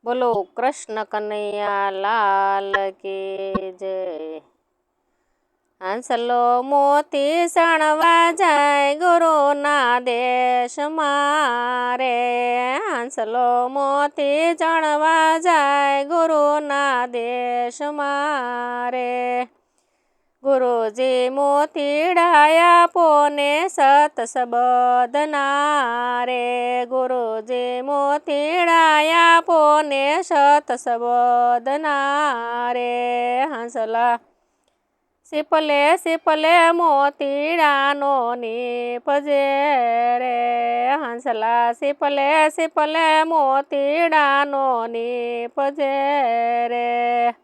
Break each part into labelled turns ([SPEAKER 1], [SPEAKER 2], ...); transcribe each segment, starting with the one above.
[SPEAKER 1] બોલો કૃષ્ણ કનૈયા લાલ કે જય। હાંસલો મોતી સણવા જાય ગુરુના દેશમાં રે। હાંસલો મોતી ચણવા જાય ગુરુના દેશમાં રે। ગુરુજી મોતીડાયા પોને સત સબદના રે। ગુરુજી મોતીડાયા પોને સત સબદના રે। હાંસલા સિપલે સિપલે મોતીડાનો નીપજે રે। હાંસલા સિપલે સિપલે મોતીડાનો નીપજે રે।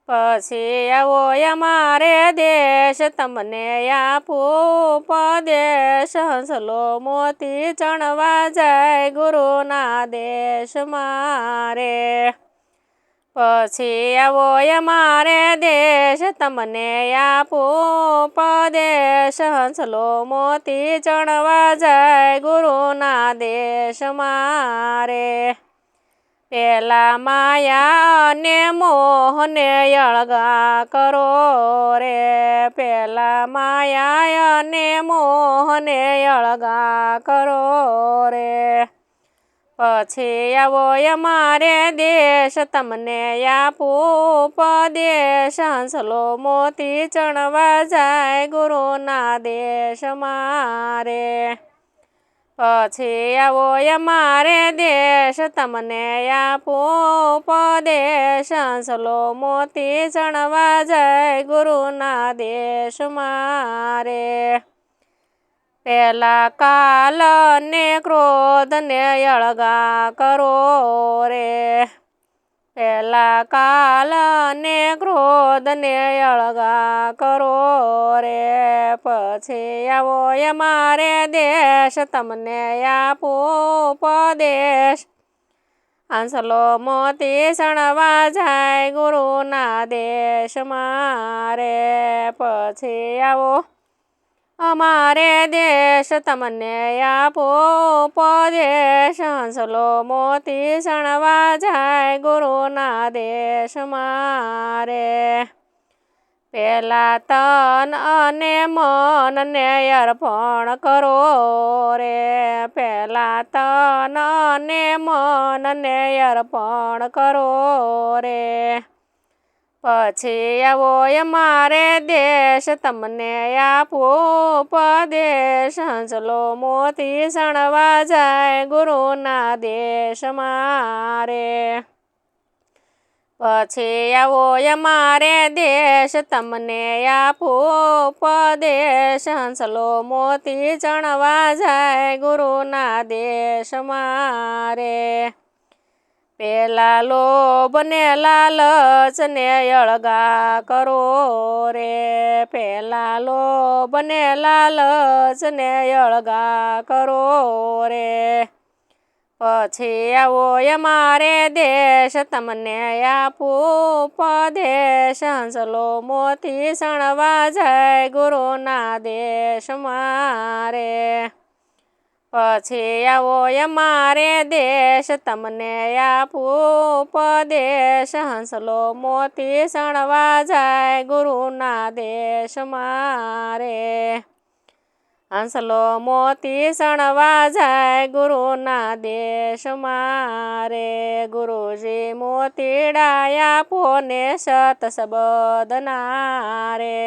[SPEAKER 1] પછી આવો અમારે દેશ તમને આપું ઉપદેશ। હંસલો મોતી ચણવા જાય ગુરુના દેશમાં રે। પછી આવો અમારે દેશ તમને આપું ઉપદેશ। હંસલો મોતી ચણવા જાય ગુરુના દેશમાં રે। પેલા માયા અને મોહને અળગા કરો રે। પેલા માયા અને મોહને અળગા કરો રે। પછી આવો અમારે દેશ તમને આપું ઉપદેશ। હંસલો મોતી ચણવા જાય ગુરુના દેશમાં રે। પછી આવો અમારે દેશ તમને આપું ઉપદેશ। હંસલો મોતી ચણવા જાય ગુરુના દેશમાં રે। પેલા કાલ ને ક્રોધ ને અળગા કરો રે। પેલા કાલ ને ક્રોધ ને અળગા કરો રે। પછી આવો અમારે દેશ તમને આપું ઉપદેશ। હાંસલો મોતી ચણવા જાય ગુરુના દેશમાં રે। પછી આવો અમારે દેશ તમને આપું ઉપદેશ। હંસલો મોતી ચણવા જાય ગુરુના દેશમાં રે। પેલા તન અને મનને અર્પણ કરો રે। પેલા તન અને મનને અર્પણ કરો રે। પછી આવો અમારે દેશ તમને આપું ઉપદેશ। હંસલો મોતી ચણવા જાય ગુરુના દેશમાં રે। પછી આવો અમારે દેશ તમને આપું ઉપદેશ। હંસલો મોતી ચણવા જાય ગુરુના દેશમાં રે। પેલા લોભ ને લાલચ ને અળગા કરો રે। પેલા લોભ ને લાલચ ને અળગા કરો રે। પછી આવો અમારે દેશ તમને આપું ઉપદેશ। હંસલો મોતી ચણવા જાય ગુરુના દેશમાં રે। પછી આવો અમારે દેશ તમને આપું ઉપદેશ। હંસલો મોતી ચણવા જાય ગુરુના દેશમાં રે। હંસલો મોતી ચણવા જાય ગુરુના દેશમાં રે। ગુરુજી મોતીડાયા પોને સત સબદના રે।